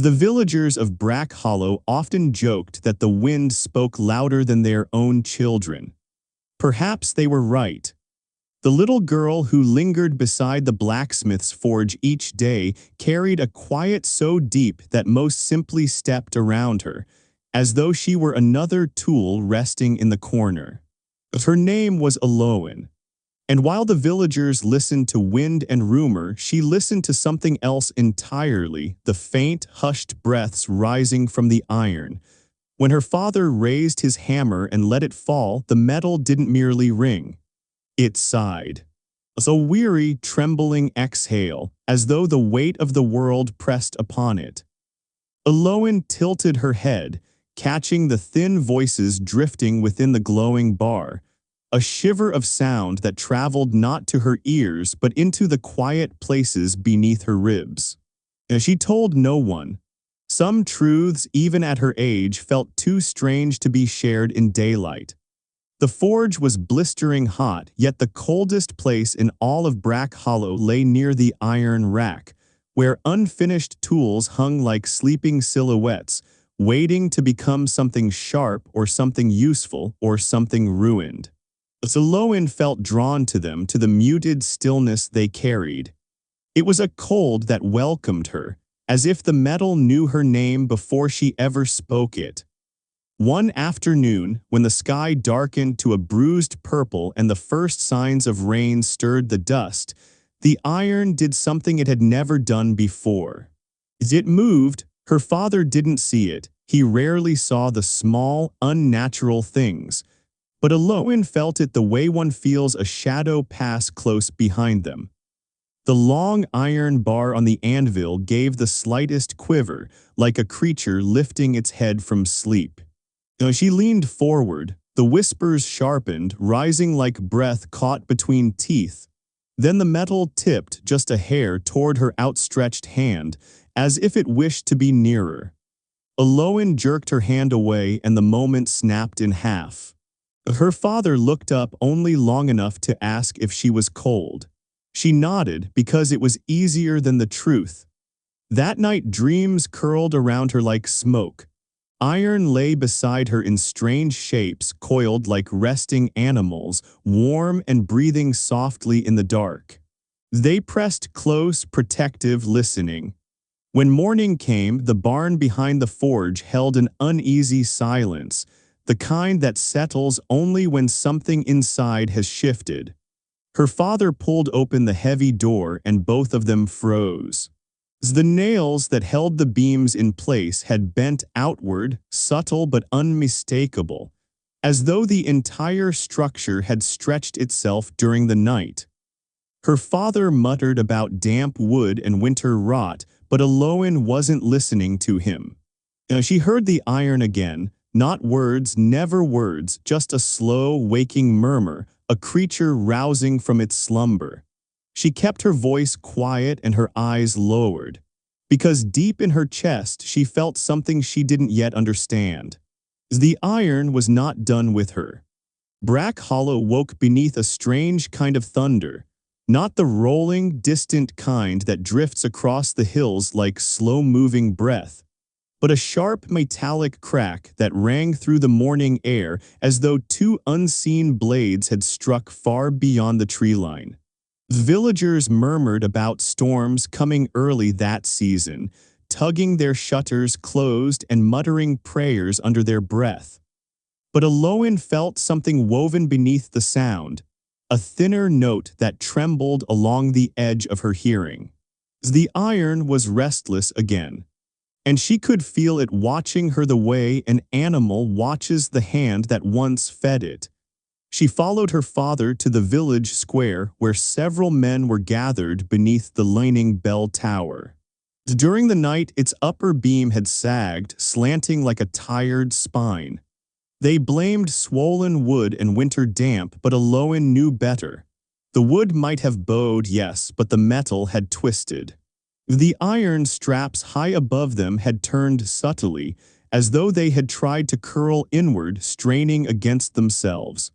The villagers of Brack Hollow often joked that the wind spoke louder than their own children. Perhaps they were right. The little girl who lingered beside the blacksmith's forge each day carried a quiet so deep that most simply stepped around her, as though she were another tool resting in the corner. Her name was Elowen. And while the villagers listened to wind and rumor, she listened to something else entirely, the faint, hushed breaths rising from the iron. When her father raised his hammer and let it fall, the metal didn't merely ring. It sighed. A weary, trembling exhale, as though the weight of the world pressed upon it. Elowen tilted her head, catching the thin voices drifting within the glowing bar. A shiver of sound that traveled not to her ears but into the quiet places beneath her ribs. She told no one. Some truths, even at her age, felt too strange to be shared in daylight. The forge was blistering hot, yet the coldest place in all of Brack Hollow lay near the iron rack, where unfinished tools hung like sleeping silhouettes, waiting to become something sharp or something useful or something ruined. Elowen felt drawn to them, to the muted stillness they carried. It was a cold that welcomed her, as if the metal knew her name before she ever spoke it. One afternoon, when the sky darkened to a bruised purple and the first signs of rain stirred the dust, the iron did something it had never done before. As it moved, her father didn't see it. He rarely saw the small, unnatural things. But Elowen felt it the way one feels a shadow pass close behind them. The long iron bar on the anvil gave the slightest quiver, like a creature lifting its head from sleep. She leaned forward, the whispers sharpened, rising like breath caught between teeth. Then the metal tipped just a hair toward her outstretched hand, as if it wished to be nearer. Elowen jerked her hand away and the moment snapped in half. Her father looked up only long enough to ask if she was cold. She nodded because it was easier than the truth. That night dreams curled around her like smoke. Iron lay beside her in strange shapes, coiled like resting animals, warm and breathing softly in the dark. They pressed close, protective, listening. When morning came, the barn behind the forge held an uneasy silence, the kind that settles only when something inside has shifted. Her father pulled open the heavy door and both of them froze. The nails that held the beams in place had bent outward, subtle but unmistakable, as though the entire structure had stretched itself during the night. Her father muttered about damp wood and winter rot, but Elowen wasn't listening to him. She heard the iron again, not words, never words, just a slow, waking murmur, a creature rousing from its slumber. She kept her voice quiet and her eyes lowered, because deep in her chest she felt something she didn't yet understand. The iron was not done with her. Brack Hollow woke beneath a strange kind of thunder, not the rolling, distant kind that drifts across the hills like slow-moving breath, but a sharp metallic crack that rang through the morning air as though two unseen blades had struck far beyond the tree line. Villagers murmured about storms coming early that season, tugging their shutters closed and muttering prayers under their breath. But Elowen felt something woven beneath the sound, a thinner note that trembled along the edge of her hearing. The iron was restless again, and she could feel it watching her the way an animal watches the hand that once fed it. She followed her father to the village square where several men were gathered beneath the leaning bell tower. During the night, its upper beam had sagged, slanting like a tired spine. They blamed swollen wood and winter damp, but Elowen knew better. The wood might have bowed, yes, but the metal had twisted. The iron straps high above them had turned subtly, as though they had tried to curl inward, straining against themselves.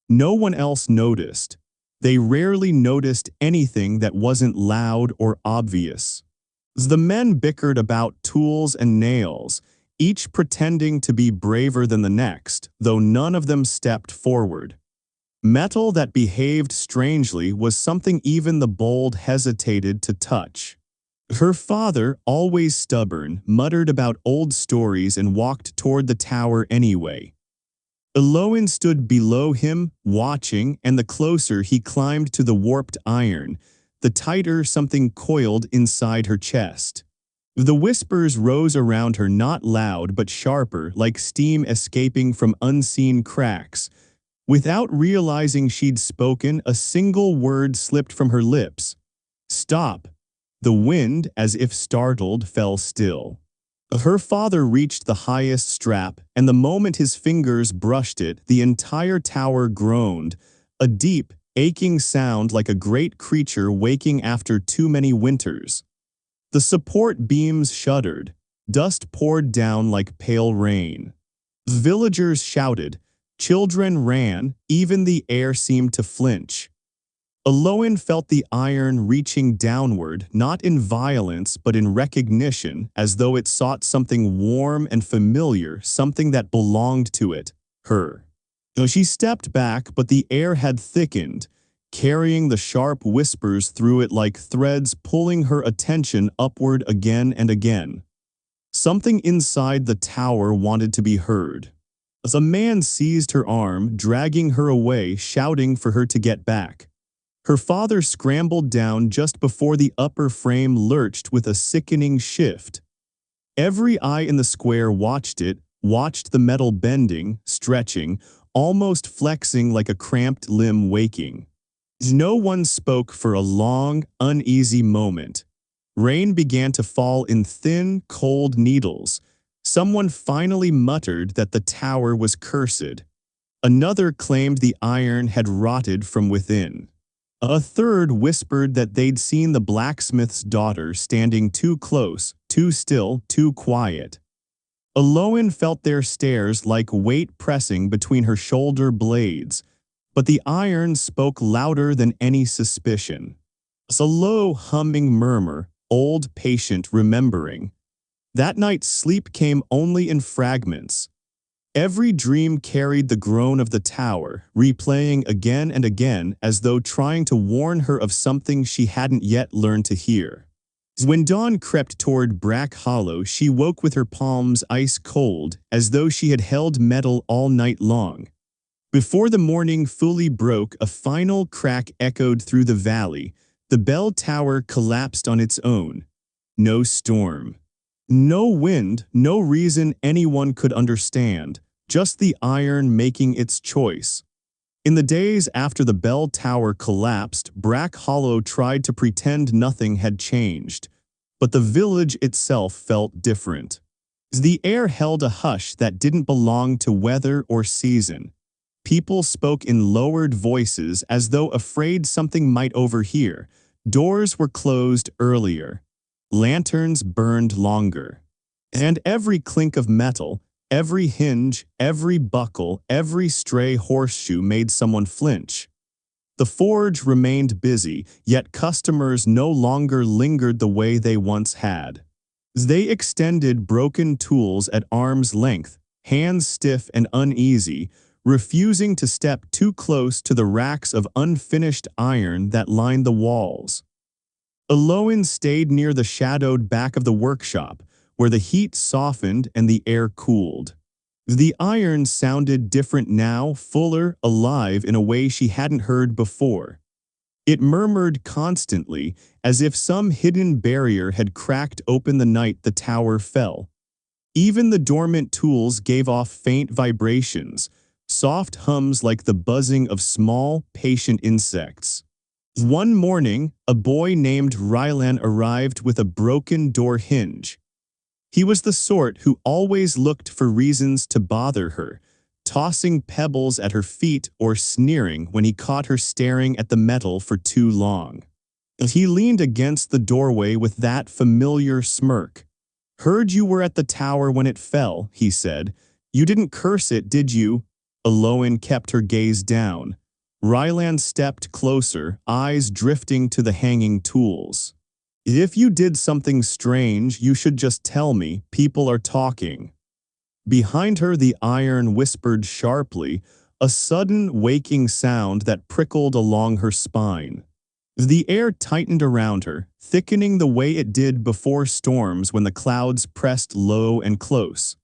No one else noticed. They rarely noticed anything that wasn't loud or obvious. The men bickered about tools and nails, each pretending to be braver than the next, though none of them stepped forward. Metal that behaved strangely was something even the bold hesitated to touch. Her father, always stubborn, muttered about old stories and walked toward the tower anyway. Elowen stood below him, watching, and the closer he climbed to the warped iron, the tighter something coiled inside her chest. The whispers rose around her, not loud but sharper, like steam escaping from unseen cracks. Without realizing she'd spoken, a single word slipped from her lips. "Stop." The wind, as if startled, fell still. Her father reached the highest strap, and the moment his fingers brushed it, the entire tower groaned, a deep, aching sound like a great creature waking after too many winters. The support beams shuddered. Dust poured down like pale rain. Villagers shouted. Children ran. Even the air seemed to flinch. Elowen felt the iron reaching downward, not in violence but in recognition, as though it sought something warm and familiar, something that belonged to it, her. She stepped back, but the air had thickened, carrying the sharp whispers through it like threads, pulling her attention upward again and again. Something inside the tower wanted to be heard. As a man seized her arm, dragging her away, shouting for her to get back. Her father scrambled down just before the upper frame lurched with a sickening shift. Every eye in the square watched it, watched the metal bending, stretching, almost flexing like a cramped limb waking. No one spoke for a long, uneasy moment. Rain began to fall in thin, cold needles. Someone finally muttered that the tower was cursed. Another claimed the iron had rotted from within. A third whispered that they'd seen the blacksmith's daughter standing too close, too still, too quiet. Elowen felt their stares like weight pressing between her shoulder blades, but the iron spoke louder than any suspicion. A low, humming murmur, old, patient, remembering. That night's sleep came only in fragments. Every dream carried the groan of the tower, replaying again and again as though trying to warn her of something she hadn't yet learned to hear. When dawn crept toward Brack Hollow, she woke with her palms ice cold, as though she had held metal all night long. Before the morning fully broke, a final crack echoed through the valley. The bell tower collapsed on its own. No storm. No wind, no reason anyone could understand. Just the iron making its choice. In the days after the bell tower collapsed, Brack Hollow tried to pretend nothing had changed. But the village itself felt different. The air held a hush that didn't belong to weather or season. People spoke in lowered voices as though afraid something might overhear. Doors were closed earlier. Lanterns burned longer. And every clink of metal, every hinge, every buckle, every stray horseshoe made someone flinch. The forge remained busy, yet customers no longer lingered the way they once had. They extended broken tools at arm's length, hands stiff and uneasy, refusing to step too close to the racks of unfinished iron that lined the walls. Elowen stayed near the shadowed back of the workshop, where the heat softened and the air cooled. The iron sounded different now, fuller, alive in a way she hadn't heard before. It murmured constantly, as if some hidden barrier had cracked open the night the tower fell. Even the dormant tools gave off faint vibrations, soft hums like the buzzing of small, patient insects. One morning, a boy named Rylan arrived with a broken door hinge. He was the sort who always looked for reasons to bother her, tossing pebbles at her feet or sneering when he caught her staring at the metal for too long. He leaned against the doorway with that familiar smirk. "Heard you were at the tower when it fell," he said. "You didn't curse it, did you?" Elowen kept her gaze down. Rylan stepped closer, eyes drifting to the hanging tools. If you did something strange, you should just tell me. People are talking. Behind her, the iron whispered sharply, a sudden waking sound that prickled along her spine. The air tightened around her, thickening the way it did before storms when the clouds pressed low and close.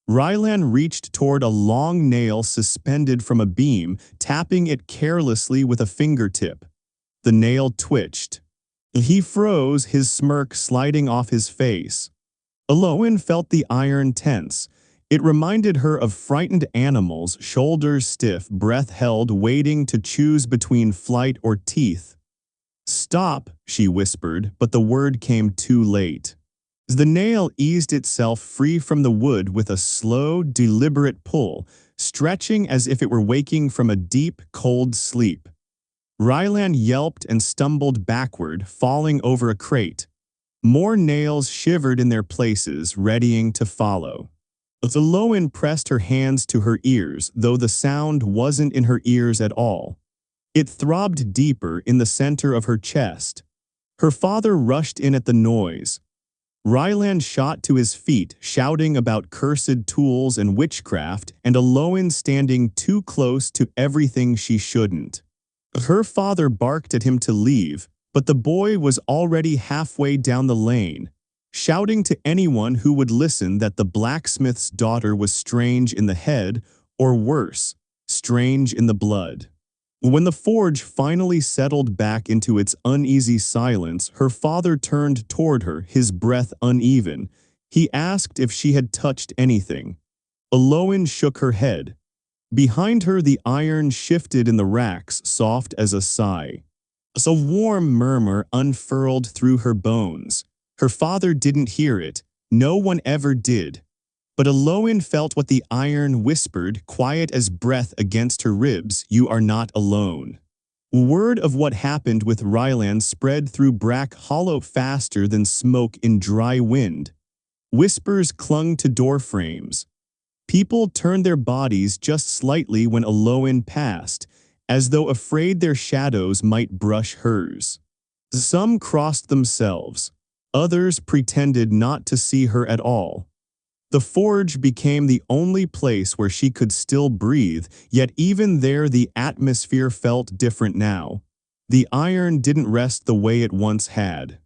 Rylan reached toward a long nail suspended from a beam, tapping it carelessly with a fingertip. The nail twitched. He froze, his smirk sliding off his face. Elowen felt the iron tense. It reminded her of frightened animals, shoulders stiff, breath held, waiting to choose between flight or teeth. "Stop," she whispered, but the word came too late. The nail eased itself free from the wood with a slow, deliberate pull, stretching as if it were waking from a deep, cold sleep. Rylan yelped and stumbled backward, falling over a crate. More nails shivered in their places, readying to follow. Elowen pressed her hands to her ears, though the sound wasn't in her ears at all. It throbbed deeper in the center of her chest. Her father rushed in at the noise. Rylan shot to his feet, shouting about cursed tools and witchcraft, and Elowen standing too close to everything she shouldn't. Her father barked at him to leave, but the boy was already halfway down the lane, shouting to anyone who would listen that the blacksmith's daughter was strange in the head, or worse, strange in the blood. When the forge finally settled back into its uneasy silence, her father turned toward her, his breath uneven. He asked if she had touched anything. Elowen shook her head. Behind her, the iron shifted in the racks, soft as a sigh. A warm murmur unfurled through her bones. Her father didn't hear it. No one ever did. But Elowen felt what the iron whispered, quiet as breath against her ribs, "You are not alone." Word of what happened with Rylan spread through Brack Hollow faster than smoke in dry wind. Whispers clung to door frames. People turned their bodies just slightly when Elowen passed, as though afraid their shadows might brush hers. Some crossed themselves. Others pretended not to see her at all. The forge became the only place where she could still breathe, yet even there the atmosphere felt different now. The iron didn't rest the way it once had.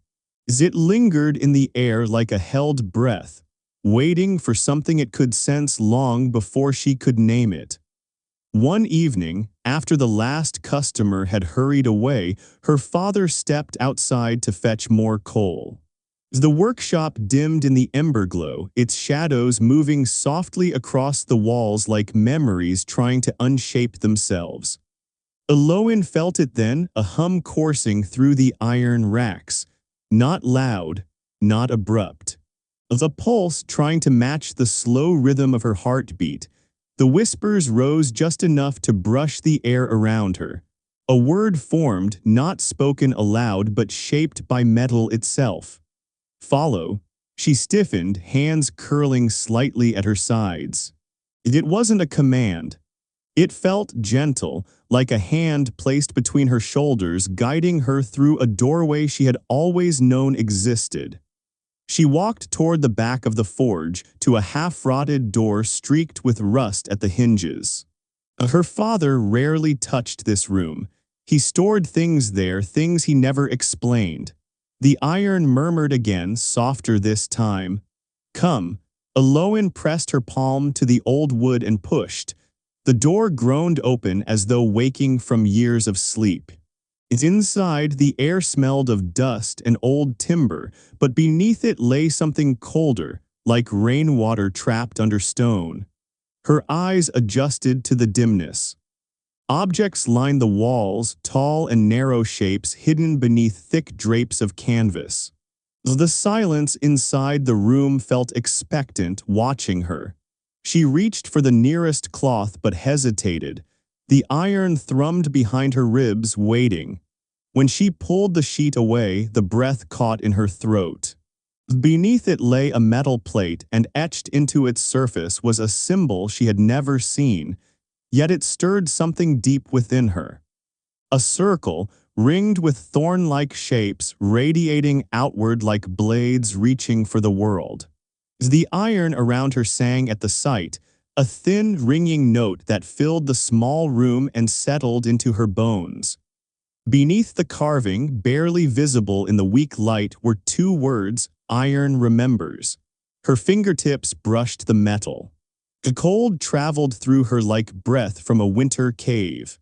It lingered in the air like a held breath, waiting for something it could sense long before she could name it. One evening, after the last customer had hurried away, her father stepped outside to fetch more coal. The workshop dimmed in the ember glow, its shadows moving softly across the walls like memories trying to unshape themselves. Elowen felt it then, a hum coursing through the iron racks. Not loud, not abrupt. A pulse trying to match the slow rhythm of her heartbeat. The whispers rose just enough to brush the air around her. A word formed, not spoken aloud but shaped by metal itself. "Follow." She stiffened, hands curling slightly at her sides. It wasn't a command. It felt gentle, like a hand placed between her shoulders, guiding her through a doorway she had always known existed. She walked toward the back of the forge, to a half-rotted door streaked with rust at the hinges. Her father rarely touched this room. He stored things there, things he never explained. The iron murmured again, softer this time. "Come." Elowen pressed her palm to the old wood and pushed. The door groaned open as though waking from years of sleep. Inside, the air smelled of dust and old timber, but beneath it lay something colder, like rainwater trapped under stone. Her eyes adjusted to the dimness. Objects lined the walls, tall and narrow shapes hidden beneath thick drapes of canvas. The silence inside the room felt expectant, watching her. She reached for the nearest cloth but hesitated. The iron thrummed behind her ribs, waiting. When she pulled the sheet away, the breath caught in her throat. Beneath it lay a metal plate, and etched into its surface was a symbol she had never seen. Yet it stirred something deep within her. A circle, ringed with thorn-like shapes radiating outward like blades reaching for the world. The iron around her sang at the sight, a thin, ringing note that filled the small room and settled into her bones. Beneath the carving, barely visible in the weak light, were two words, "Iron remembers." Her fingertips brushed the metal. The cold traveled through her like breath from a winter cave.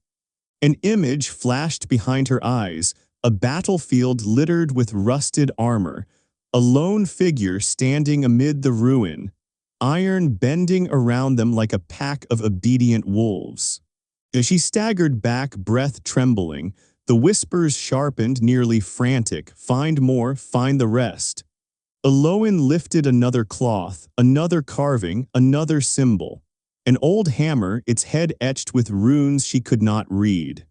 An image flashed behind her eyes, a battlefield littered with rusted armor, a lone figure standing amid the ruin, iron bending around them like a pack of obedient wolves. As she staggered back, breath trembling, the whispers sharpened, nearly frantic, "Find more, find the rest." Elowen lifted another cloth, another carving, another symbol. An old hammer, its head etched with runes she could not read.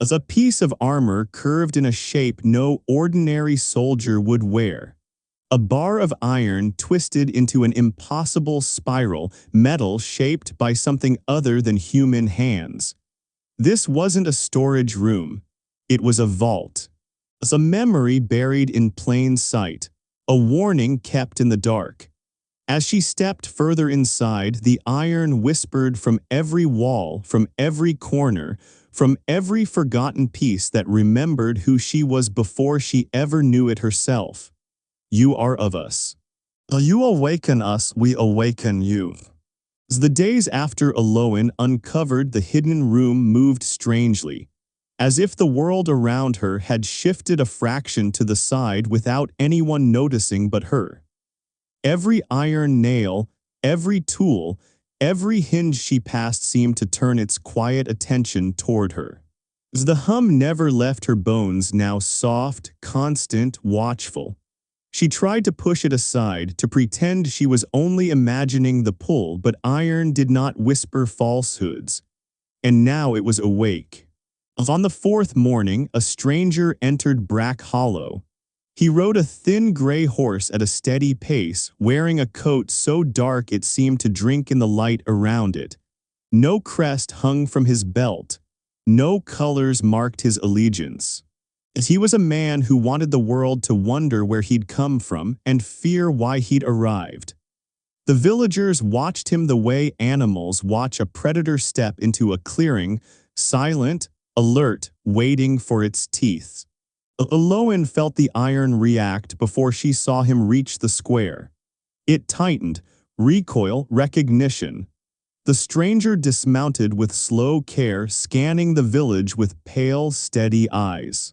As a piece of armor curved in a shape no ordinary soldier would wear. A bar of iron twisted into an impossible spiral, metal shaped by something other than human hands. This wasn't a storage room. It was a vault. A memory buried in plain sight. A warning kept in the dark. As she stepped further inside, the iron whispered from every wall, from every corner, from every forgotten piece that remembered who she was before she ever knew it herself. "You are of us. You awaken us, we awaken you." As the days after Elowen uncovered the hidden room moved strangely, as if the world around her had shifted a fraction to the side without anyone noticing but her. Every iron nail, every tool, every hinge she passed seemed to turn its quiet attention toward her. The hum never left her bones, now soft, constant, watchful. She tried to push it aside, to pretend she was only imagining the pull, but iron did not whisper falsehoods. And now it was awake. On the fourth morning, a stranger entered Brack Hollow. He rode a thin gray horse at a steady pace, wearing a coat so dark it seemed to drink in the light around it. No crest hung from his belt. No colors marked his allegiance. He was a man who wanted the world to wonder where he'd come from and fear why he'd arrived. The villagers watched him the way animals watch a predator step into a clearing, silent, alert, waiting for its teeth. Elowen felt the iron react before she saw him reach the square. It tightened, recoil, recognition. The stranger dismounted with slow care, scanning the village with pale, steady eyes.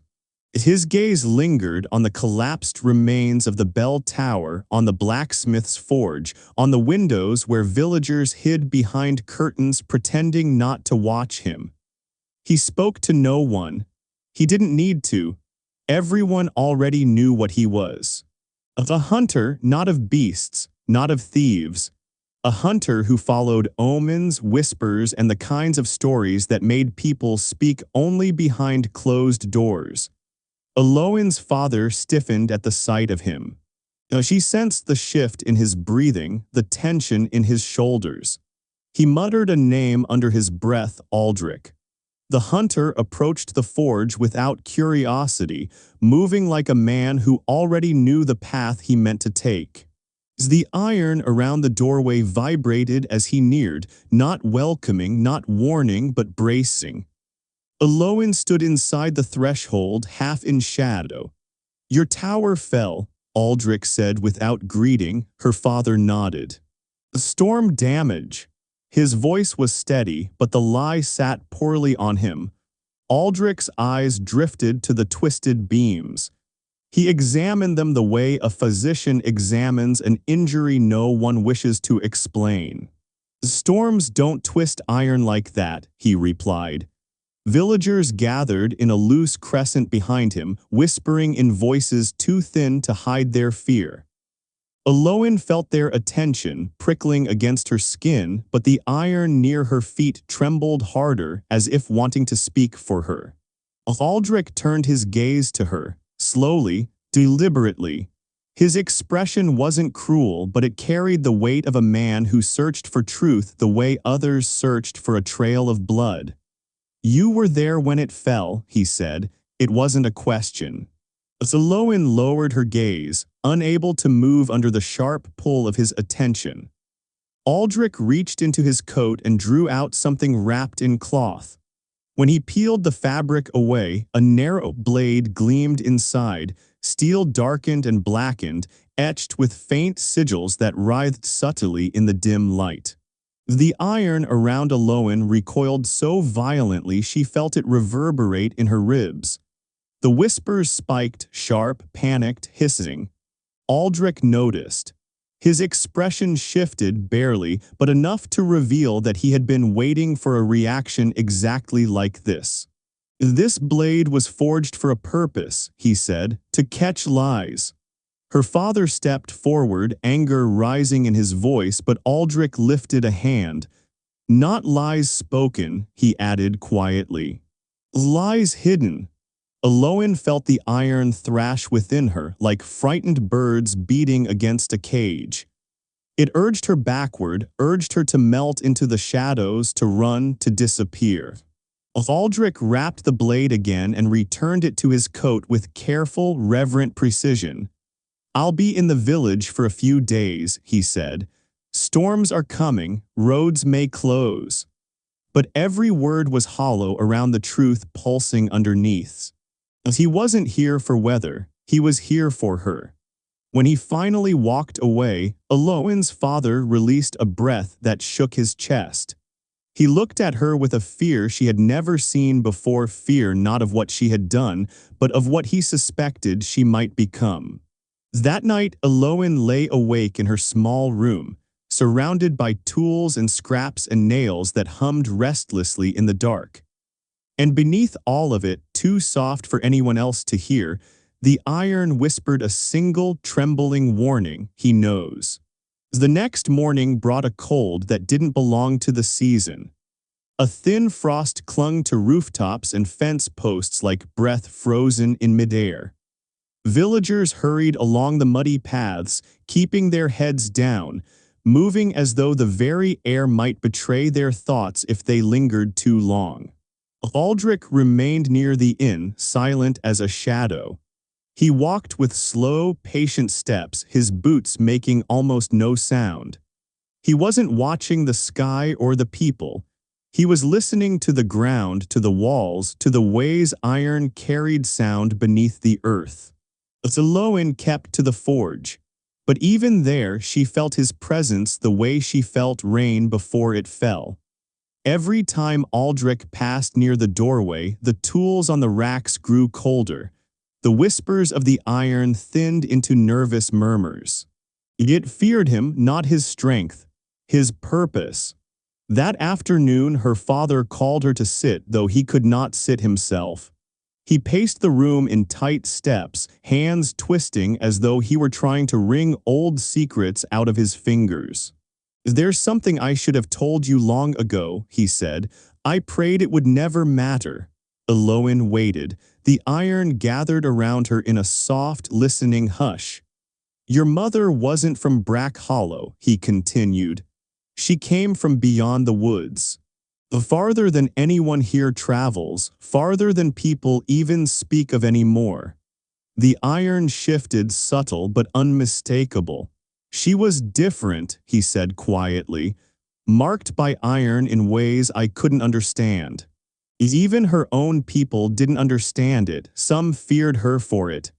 His gaze lingered on the collapsed remains of the bell tower, on the blacksmith's forge, on the windows where villagers hid behind curtains pretending not to watch him. He spoke to no one. He didn't need to. Everyone already knew what he was. A hunter, not of beasts, not of thieves. A hunter who followed omens, whispers, and the kinds of stories that made people speak only behind closed doors. Elowen's father stiffened at the sight of him. She sensed the shift in his breathing, the tension in his shoulders. He muttered a name under his breath, Aldrich. The hunter approached the forge without curiosity, moving like a man who already knew the path he meant to take. The iron around the doorway vibrated as he neared, not welcoming, not warning, but bracing. Elowen stood inside the threshold, half in shadow. "Your tower fell," Aldrich said without greeting. Her father nodded. "Storm damage." His voice was steady, but the lie sat poorly on him. Aldrich's eyes drifted to the twisted beams. He examined them the way a physician examines an injury no one wishes to explain. "Storms don't twist iron like that," he replied. Villagers gathered in a loose crescent behind him, whispering in voices too thin to hide their fear. Elowen felt their attention prickling against her skin, but the iron near her feet trembled harder, as if wanting to speak for her. Aldrich turned his gaze to her, slowly, deliberately. His expression wasn't cruel, but it carried the weight of a man who searched for truth the way others searched for a trail of blood. "You were there when it fell," he said, It wasn't a question. Elowen lowered her gaze, unable to move under the sharp pull of his attention. Aldrich reached into his coat and drew out something wrapped in cloth. When he peeled the fabric away, a narrow blade gleamed inside, steel darkened and blackened, etched with faint sigils that writhed subtly in the dim light. The iron around Elowen recoiled so violently she felt it reverberate in her ribs. The whispers spiked, sharp, panicked, hissing. Aldrich noticed. His expression shifted barely, but enough to reveal that he had been waiting for a reaction exactly like this. This blade was forged for a purpose, he said, to catch lies. Her father stepped forward, anger rising in his voice, but Aldrich lifted a hand. Not lies spoken, he added quietly. Lies hidden. Elowen felt the iron thrash within her, like frightened birds beating against a cage. It urged her backward, urged her to melt into the shadows, to run, to disappear. Aldrich wrapped the blade again and returned it to his coat with careful, reverent precision. I'll be in the village for a few days, he said. Storms are coming, roads may close. But every word was hollow around the truth pulsing underneath. He wasn't here for weather, he was here for her. When he finally walked away, Elowen's father released a breath that shook his chest. He looked at her with a fear she had never seen before, fear not of what she had done, but of what he suspected she might become. That night, Elowen lay awake in her small room, surrounded by tools and scraps and nails that hummed restlessly in the dark. And beneath all of it, too soft for anyone else to hear, the iron whispered a single trembling warning: he knows. The next morning brought a cold that didn't belong to the season. A thin frost clung to rooftops and fence posts like breath frozen in midair. Villagers hurried along the muddy paths, keeping their heads down, moving as though the very air might betray their thoughts if they lingered too long. Aldrich remained near the inn, silent as a shadow. He walked with slow, patient steps, his boots making almost no sound. He wasn't watching the sky or the people. He was listening to the ground, to the walls, to the ways iron carried sound beneath the earth. Elowen kept to the forge, but even there she felt his presence the way she felt rain before it fell. Every time Aldrich passed near the doorway, the tools on the racks grew colder. The whispers of the iron thinned into nervous murmurs. It feared him, not his strength, his purpose. That afternoon her father called her to sit, though he could not sit himself. He paced the room in tight steps, hands twisting as though he were trying to wring old secrets out of his fingers. There's something I should have told you long ago, he said. I prayed it would never matter. Elowen waited. The iron gathered around her in a soft, listening hush. Your mother wasn't from Brack Hollow, he continued. She came from beyond the woods. Farther than anyone here travels, farther than people even speak of anymore. The iron shifted, subtle but unmistakable. She was different, he said quietly, marked by iron in ways I couldn't understand. Even her own people didn't understand it. Some feared her for it.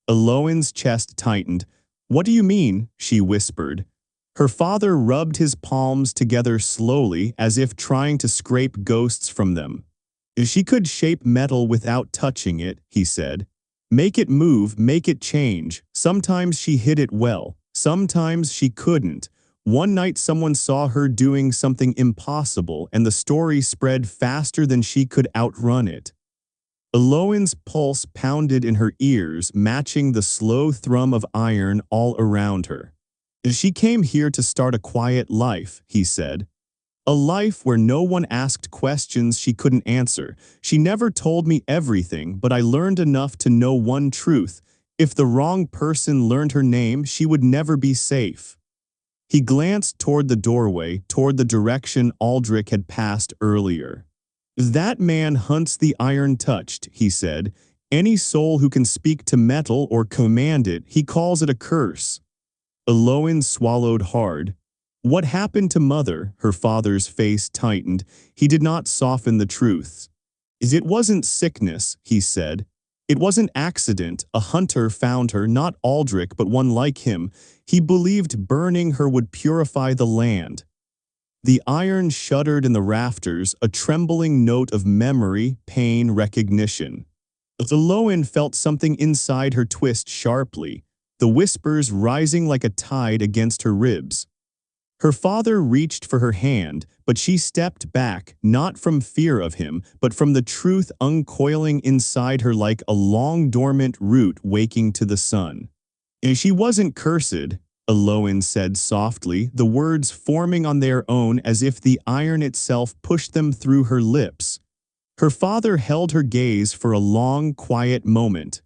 Elowen's chest tightened. What do you mean? She whispered. Her father rubbed his palms together slowly, as if trying to scrape ghosts from them. She could shape metal without touching it, he said. Make it move, make it change. Sometimes she hid it well. Sometimes she couldn't. One night someone saw her doing something impossible, and the story spread faster than she could outrun it. Elowen's pulse pounded in her ears, matching the slow thrum of iron all around her. She came here to start a quiet life, he said. A life where no one asked questions she couldn't answer. She never told me everything, but I learned enough to know one truth. If the wrong person learned her name, she would never be safe. He glanced toward the doorway, toward the direction Aldrich had passed earlier. That man hunts the iron touched, he said. Any soul who can speak to metal or command it, he calls it a curse. Elowen swallowed hard. What happened to Mother? Her father's face tightened. He did not soften the truth. It wasn't sickness, he said. It wasn't accident. A hunter found her, not Aldrich, but one like him. He believed burning her would purify the land. The iron shuddered in the rafters, a trembling note of memory, pain, recognition. Elowen felt something inside her twist sharply, the whispers rising like a tide against her ribs. Her father reached for her hand, but she stepped back, not from fear of him, but from the truth uncoiling inside her like a long dormant root waking to the sun. She wasn't cursed, Elowen said softly, the words forming on their own as if the iron itself pushed them through her lips. Her father held her gaze for a long, quiet moment.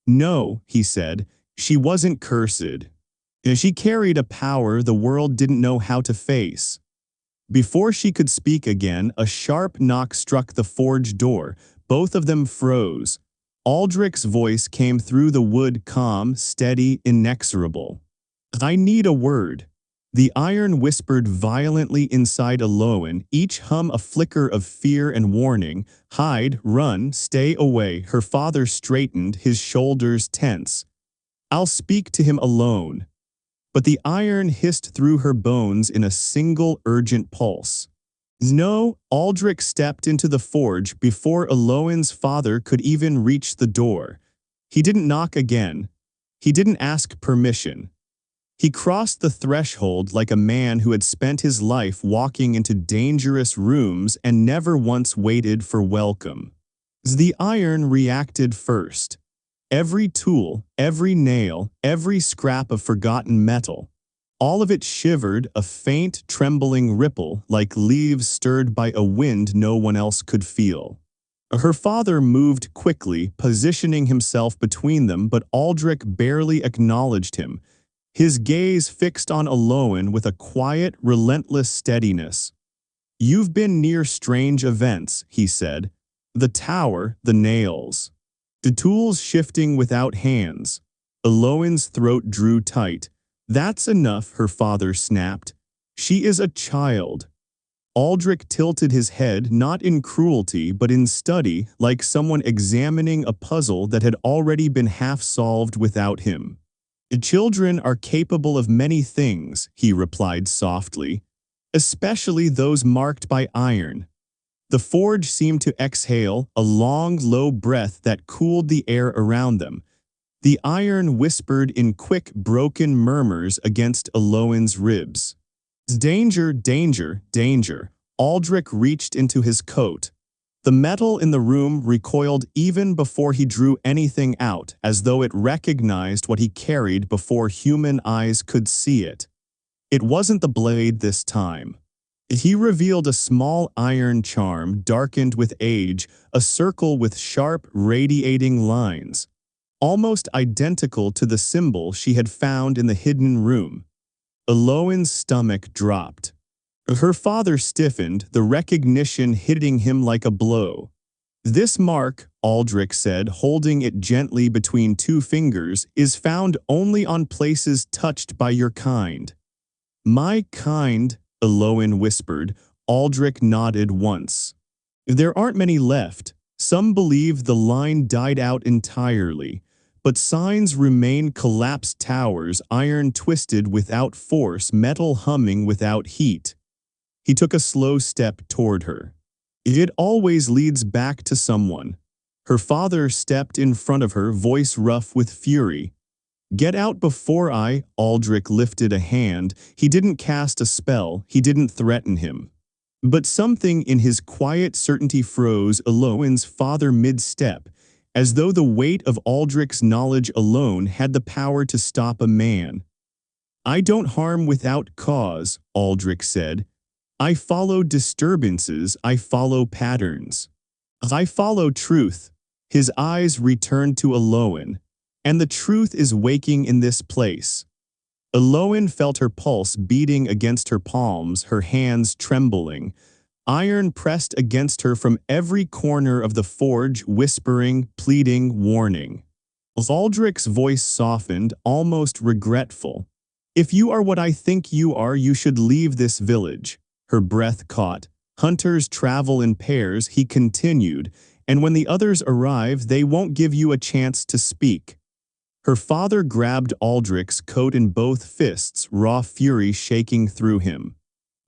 No, he said, she wasn't cursed. She carried a power the world didn't know how to face. Before she could speak again, a sharp knock struck the forge door. Both of them froze. Aldrich's voice came through the wood, calm, steady, inexorable. I need a word. The iron whispered violently inside Elowen, each hum a flicker of fear and warning. Hide, run, stay away. Her father straightened, his shoulders tense. I'll speak to him alone. But the iron hissed through her bones in a single urgent pulse. No, Aldrich stepped into the forge before Elowen's father could even reach the door. He didn't knock again. He didn't ask permission. He crossed the threshold like a man who had spent his life walking into dangerous rooms and never once waited for welcome. The iron reacted first. Every tool, every nail, every scrap of forgotten metal. All of it shivered, a faint, trembling ripple like leaves stirred by a wind no one else could feel. Her father moved quickly, positioning himself between them, but Aldrich barely acknowledged him, his gaze fixed on Elowen with a quiet, relentless steadiness. You've been near strange events, he said. The tower, the nails. The tools shifting without hands. Elowen's throat drew tight. That's enough, her father snapped. She is a child. Aldrich tilted his head, not in cruelty, but in study, like someone examining a puzzle that had already been half solved without him. Children are capable of many things, he replied softly, especially those marked by iron. The forge seemed to exhale, a long, low breath that cooled the air around them. The iron whispered in quick, broken murmurs against Elowen's ribs. Danger, danger, danger. Aldrich reached into his coat. The metal in the room recoiled even before he drew anything out, as though it recognized what he carried before human eyes could see it. It wasn't the blade this time. He revealed a small iron charm darkened with age, a circle with sharp, radiating lines, almost identical to the symbol she had found in the hidden room. Elowen's stomach dropped. Her father stiffened, the recognition hitting him like a blow. This mark, Aldrich said, holding it gently between two fingers, is found only on places touched by your kind. My kind, Elowen whispered. Aldrich nodded once. There aren't many left. Some believe the line died out entirely. But signs remain: collapsed towers, iron twisted without force, metal humming without heat. He took a slow step toward her. It always leads back to someone. Her father stepped in front of her, voice rough with fury. Get out before I. Aldrich lifted a hand. He didn't cast a spell, he didn't threaten him. But something in his quiet certainty froze Elowen's father mid-step, as though the weight of Aldrich's knowledge alone had the power to stop a man. I don't harm without cause, Aldrich said. I follow disturbances, I follow patterns. I follow truth. His eyes returned to Elowen. And the truth is waking in this place. Elowen felt her pulse beating against her palms, her hands trembling. Iron pressed against her from every corner of the forge, whispering, pleading, warning. Aldrich's voice softened, almost regretful. "If you are what I think you are, you should leave this village." Her breath caught. "Hunters travel in pairs," he continued, "and when the others arrive, they won't give you a chance to speak." Her father grabbed Aldrich's coat in both fists, raw fury shaking through him.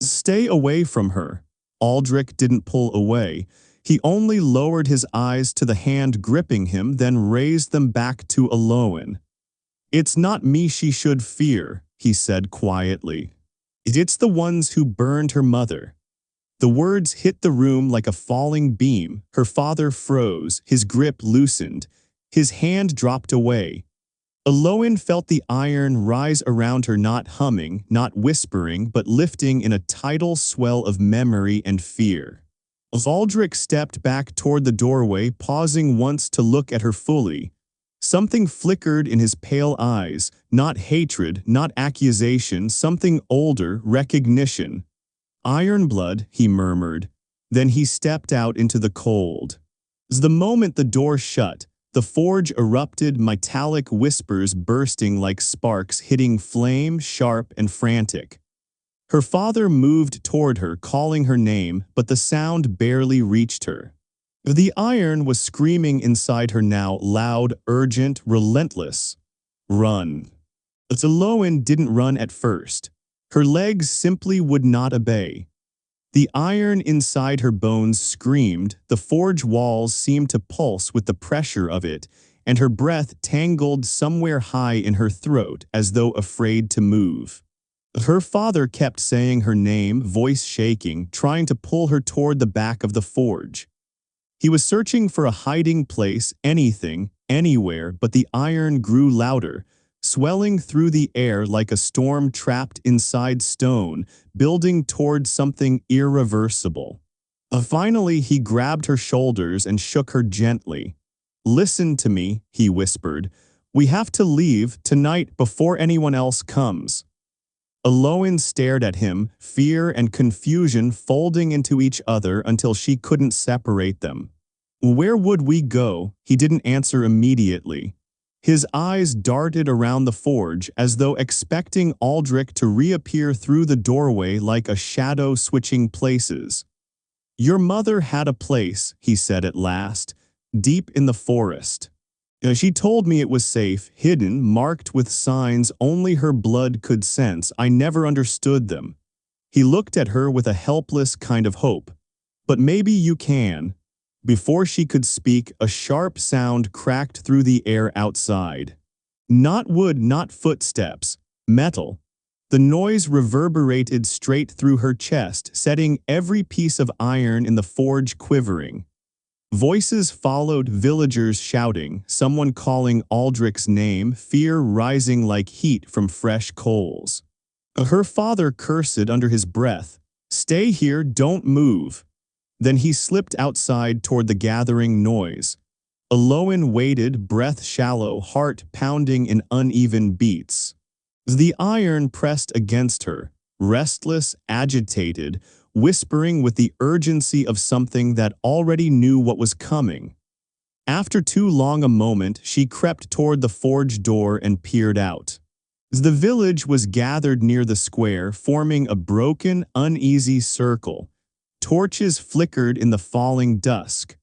"Stay away from her." Aldrich didn't pull away. He only lowered his eyes to the hand gripping him, then raised them back to Elowen. "It's not me she should fear," he said quietly. "It's the ones who burned her mother." The words hit the room like a falling beam. Her father froze, his grip loosened. His hand dropped away. Elowen felt the iron rise around her, not humming, not whispering, but lifting in a tidal swell of memory and fear. Aldrich stepped back toward the doorway, pausing once to look at her fully. Something flickered in his pale eyes, not hatred, not accusation, something older, recognition. "Ironblood," he murmured. Then he stepped out into the cold. The moment the door shut, the forge erupted, metallic whispers bursting like sparks hitting flame, sharp and frantic. Her father moved toward her, calling her name, but the sound barely reached her. The iron was screaming inside her now, loud, urgent, relentless. "Run." Elowen didn't run at first. Her legs simply would not obey. The iron inside her bones screamed, the forge walls seemed to pulse with the pressure of it, and her breath tangled somewhere high in her throat as though afraid to move. Her father kept saying her name, voice shaking, trying to pull her toward the back of the forge. He was searching for a hiding place, anything, anywhere, but the iron grew louder, swelling through the air like a storm trapped inside stone, building toward something irreversible. Finally, he grabbed her shoulders and shook her gently. "Listen to me," he whispered. "We have to leave tonight before anyone else comes." Elowen stared at him, fear and confusion folding into each other until she couldn't separate them. "Where would we go?" He didn't answer immediately. His eyes darted around the forge as though expecting Aldrich to reappear through the doorway like a shadow switching places. "Your mother had a place," he said at last, "deep in the forest. She told me it was safe, hidden, marked with signs only her blood could sense. I never understood them." He looked at her with a helpless kind of hope. "But maybe you can." Before she could speak, a sharp sound cracked through the air outside. Not wood, not footsteps, metal. The noise reverberated straight through her chest, setting every piece of iron in the forge quivering. Voices followed, villagers shouting, someone calling Aldrich's name, fear rising like heat from fresh coals. Her father cursed under his breath, "Stay here, don't move." Then he slipped outside toward the gathering noise. Elowen waited, breath shallow, heart pounding in uneven beats. The iron pressed against her, restless, agitated, whispering with the urgency of something that already knew what was coming. After too long a moment, she crept toward the forge door and peered out. The village was gathered near the square, forming a broken, uneasy circle. Torches flickered in the falling dusk.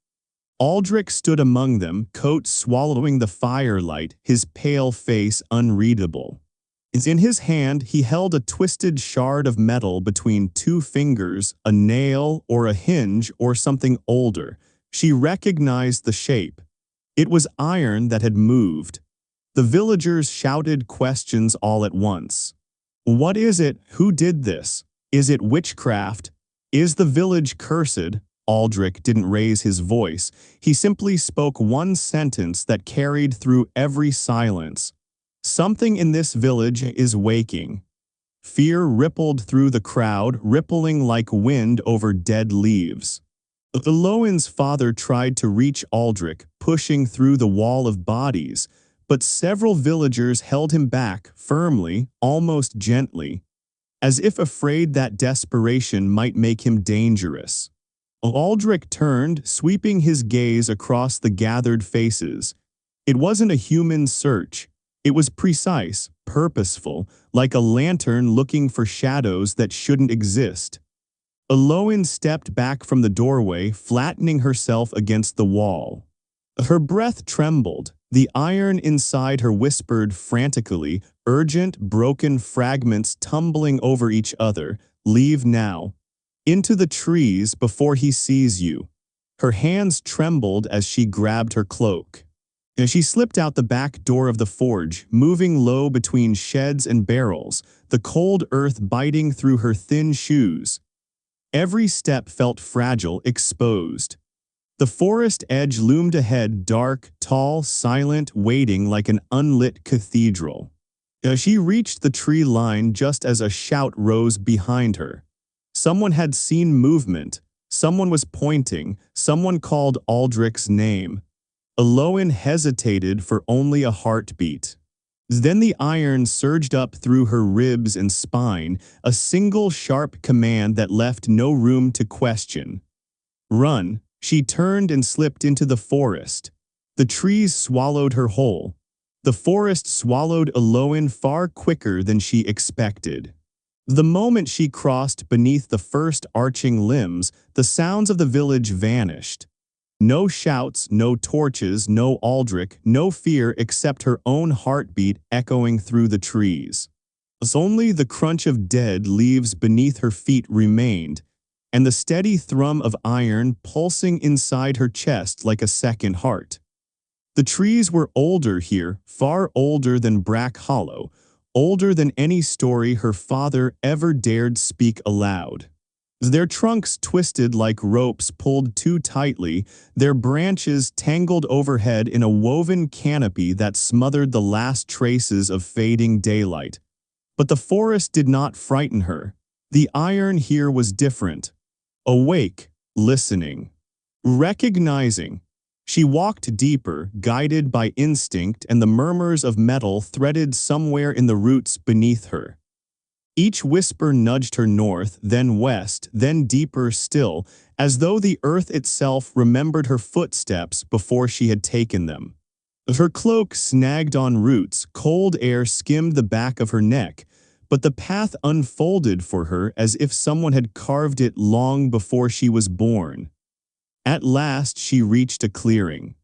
Aldrich stood among them, coat swallowing the firelight, his pale face unreadable. In his hand, he held a twisted shard of metal between two fingers, a nail or a hinge or something older. She recognized the shape. It was iron that had moved. The villagers shouted questions all at once. "What is it? Who did this? Is it witchcraft? Is the village cursed?" Aldrich didn't raise his voice. He simply spoke one sentence that carried through every silence. "Something in this village is waking." Fear rippled through the crowd, rippling like wind over dead leaves. Elowen's father tried to reach Aldrich, pushing through the wall of bodies, but several villagers held him back, firmly, almost gently, as if afraid that desperation might make him dangerous. Aldrich turned, sweeping his gaze across the gathered faces. It wasn't a human search. It was precise, purposeful, like a lantern looking for shadows that shouldn't exist. Elowen stepped back from the doorway, flattening herself against the wall. Her breath trembled. The iron inside her whispered frantically, urgent, broken fragments tumbling over each other. Leave now. Into the trees before he sees you. Her hands trembled as she grabbed her cloak. As she slipped out the back door of the forge, moving low between sheds and barrels, the cold earth biting through her thin shoes. Every step felt fragile, exposed. The forest edge loomed ahead, dark, tall, silent, waiting like an unlit cathedral. As she reached the tree line just as a shout rose behind her. Someone had seen movement. Someone was pointing. Someone called Aldrich's name. Elowen hesitated for only a heartbeat. Then the iron surged up through her ribs and spine, a single sharp command that left no room to question. Run. She turned and slipped into the forest. The trees swallowed her whole. The forest swallowed Elowen far quicker than she expected. The moment she crossed beneath the first arching limbs, the sounds of the village vanished. No shouts, no torches, no Aldrich, no fear except her own heartbeat echoing through the trees. Only the crunch of dead leaves beneath her feet remained, and the steady thrum of iron pulsing inside her chest like a second heart. The trees were older here, far older than Brack Hollow, older than any story her father ever dared speak aloud. Their trunks twisted like ropes pulled too tightly, their branches tangled overhead in a woven canopy that smothered the last traces of fading daylight. But the forest did not frighten her. The iron here was different. Awake, listening, recognizing. She walked deeper, guided by instinct and the murmurs of metal threaded somewhere in the roots beneath her. Each whisper nudged her north, then west, then deeper still, as though the earth itself remembered her footsteps before she had taken them. Her cloak snagged on roots, cold air skimmed the back of her neck, but the path unfolded for her as if someone had carved it long before she was born. At last she reached a clearing.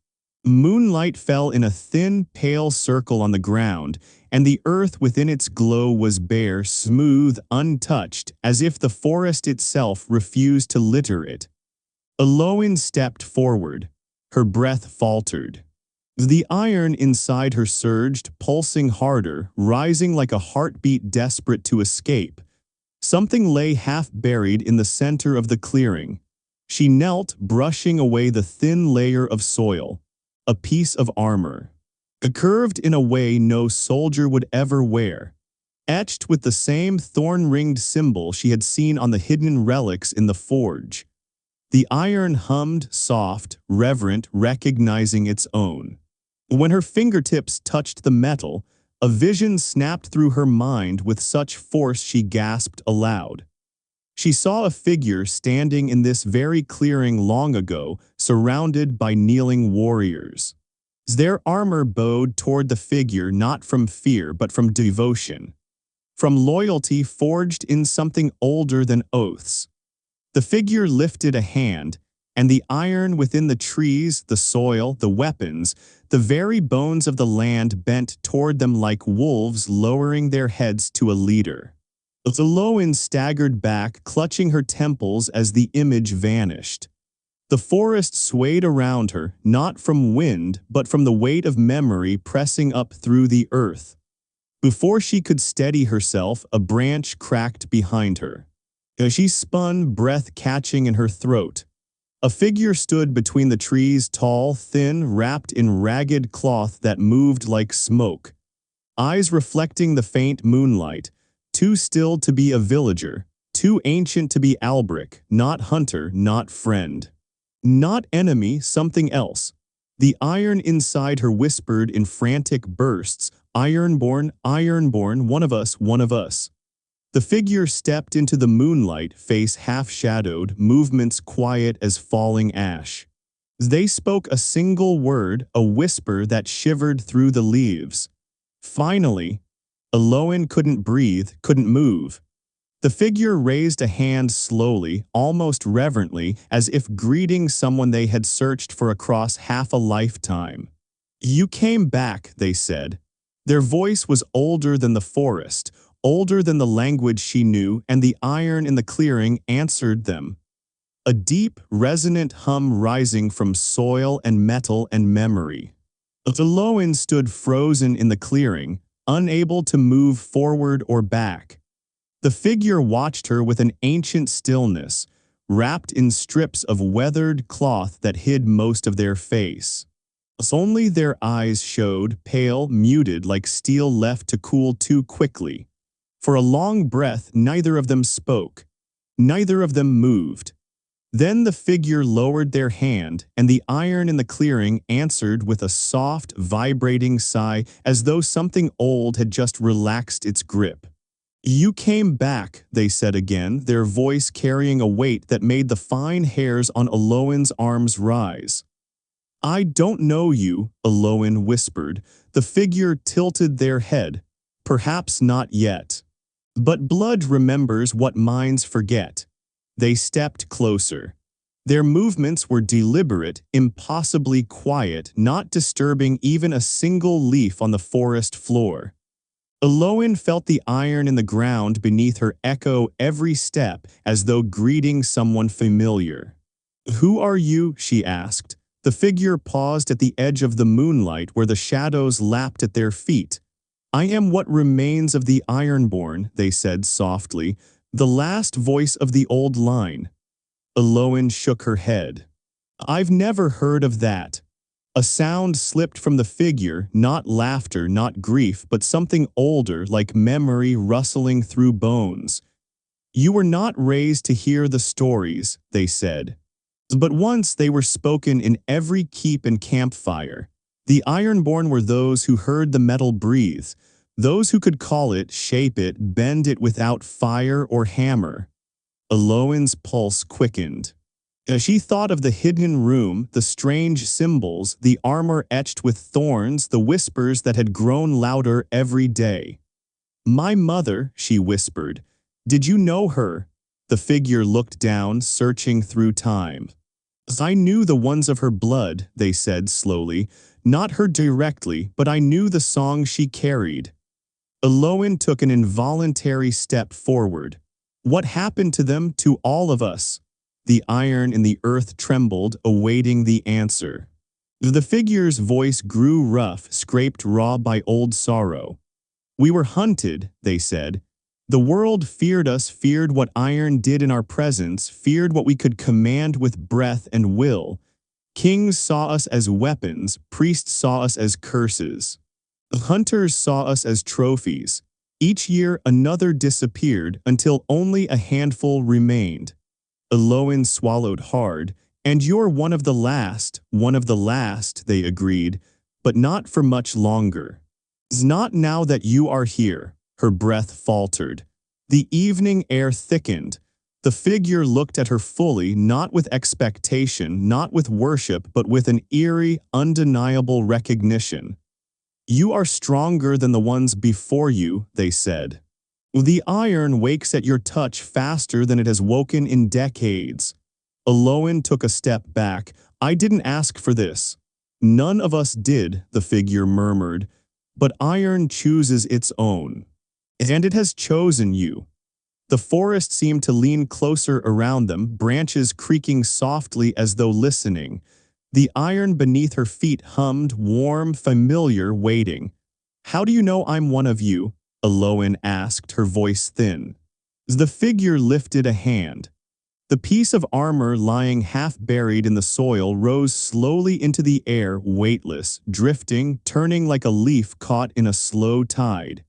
Moonlight fell in a thin, pale circle on the ground, and the earth within its glow was bare, smooth, untouched, as if the forest itself refused to litter it. Elowen stepped forward. Her breath faltered. The iron inside her surged, pulsing harder, rising like a heartbeat desperate to escape. Something lay half-buried in the center of the clearing. She knelt, brushing away the thin layer of soil. A piece of armor. Curved in a way no soldier would ever wear. Etched with the same thorn-ringed symbol she had seen on the hidden relics in the forge. The iron hummed, soft, reverent, recognizing its own. When her fingertips touched the metal, a vision snapped through her mind with such force she gasped aloud. She saw a figure standing in this very clearing long ago, surrounded by kneeling warriors. Their armor bowed toward the figure not from fear but from devotion. From loyalty forged in something older than oaths. The figure lifted a hand, and the iron within the trees, the soil, the weapons, the very bones of the land bent toward them like wolves lowering their heads to a leader. Elowen staggered back, clutching her temples as the image vanished. The forest swayed around her, not from wind, but from the weight of memory pressing up through the earth. Before she could steady herself, a branch cracked behind her. As she spun, breath catching in her throat. A figure stood between the trees, tall, thin, wrapped in ragged cloth that moved like smoke. Eyes reflecting the faint moonlight, too still to be a villager, too ancient to be Albrecht, not hunter, not friend. Not enemy, something else. The iron inside her whispered in frantic bursts, Ironborn, Ironborn, one of us, one of us. The figure stepped into the moonlight, face half-shadowed, movements quiet as falling ash. They spoke a single word, a whisper that shivered through the leaves. Finally, Elowen couldn't breathe, couldn't move. The figure raised a hand slowly, almost reverently, as if greeting someone they had searched for across half a lifetime. "You came back," they said. Their voice was older than the forest, older than the language she knew, and the iron in the clearing answered them. A deep, resonant hum rising from soil and metal and memory. Elowen stood frozen in the clearing, unable to move forward or back. The figure watched her with an ancient stillness, wrapped in strips of weathered cloth that hid most of their face. Only their eyes showed, pale, muted like steel left to cool too quickly. For a long breath, neither of them spoke. Neither of them moved. Then the figure lowered their hand, and the iron in the clearing answered with a soft, vibrating sigh, as though something old had just relaxed its grip. "You came back," they said again, their voice carrying a weight that made the fine hairs on Elowen's arms rise. "I don't know you," Elowen whispered. The figure tilted their head. "Perhaps not yet. But blood remembers what minds forget." They stepped closer. Their movements were deliberate, impossibly quiet, not disturbing even a single leaf on the forest floor. Elowen felt the iron in the ground beneath her echo every step, as though greeting someone familiar. "Who are you?" she asked. The figure paused at the edge of the moonlight where the shadows lapped at their feet. "I am what remains of the Ironborn," they said softly, "the last voice of the old line." Elowen shook her head. "I've never heard of that." A sound slipped from the figure, not laughter, not grief, but something older, like memory rustling through bones. "You were not raised to hear the stories," they said. "But once they were spoken in every keep and campfire. The Ironborn were those who heard the metal breathe, those who could call it, shape it, bend it without fire or hammer." Elowen's pulse quickened. As she thought of the hidden room, the strange symbols, the armor etched with thorns, the whispers that had grown louder every day. "My mother," she whispered. "Did you know her?" The figure looked down, searching through time. "I knew the ones of her blood," they said slowly. "Not her directly, but I knew the song she carried." Elowen took an involuntary step forward. "What happened to them, to all of us?" The iron in the earth trembled, awaiting the answer. The figure's voice grew rough, scraped raw by old sorrow. "We were hunted," they said. "The world feared us, feared what iron did in our presence, feared what we could command with breath and will. Kings saw us as weapons, priests saw us as curses. Hunters saw us as trophies. Each year another disappeared until only a handful remained." Elowen swallowed hard. "And you're one of the last," they agreed, "but not for much longer." "Not now that you are here," her breath faltered. The evening air thickened. The figure looked at her fully, not with expectation, not with worship, but with an eerie, undeniable recognition. "You are stronger than the ones before you," they said. "The iron wakes at your touch faster than it has woken in decades." Elowen took a step back. "I didn't ask for this." "None of us did," the figure murmured. "But iron chooses its own. And it has chosen you." The forest seemed to lean closer around them, branches creaking softly as though listening. The iron beneath her feet hummed, warm, familiar, waiting. "How do you know I'm one of you?" Elowen asked, her voice thin. The figure lifted a hand. The piece of armor lying half-buried in the soil rose slowly into the air, weightless, drifting, turning like a leaf caught in a slow tide.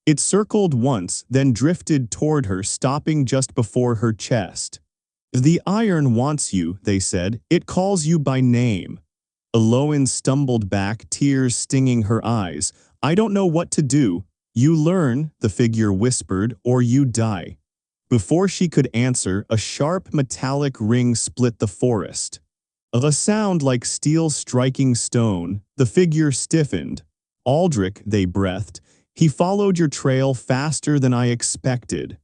It circled once, then drifted toward her, stopping just before her chest. "The iron wants you," they said. "It calls you by name." Elowen stumbled back, tears stinging her eyes. "I don't know what to do." You learn, the figure whispered, or you die. Before she could answer, a sharp metallic ring split the forest. Of a sound like steel striking stone, the figure stiffened. Aldrich, they breathed, he followed your trail faster than I expected.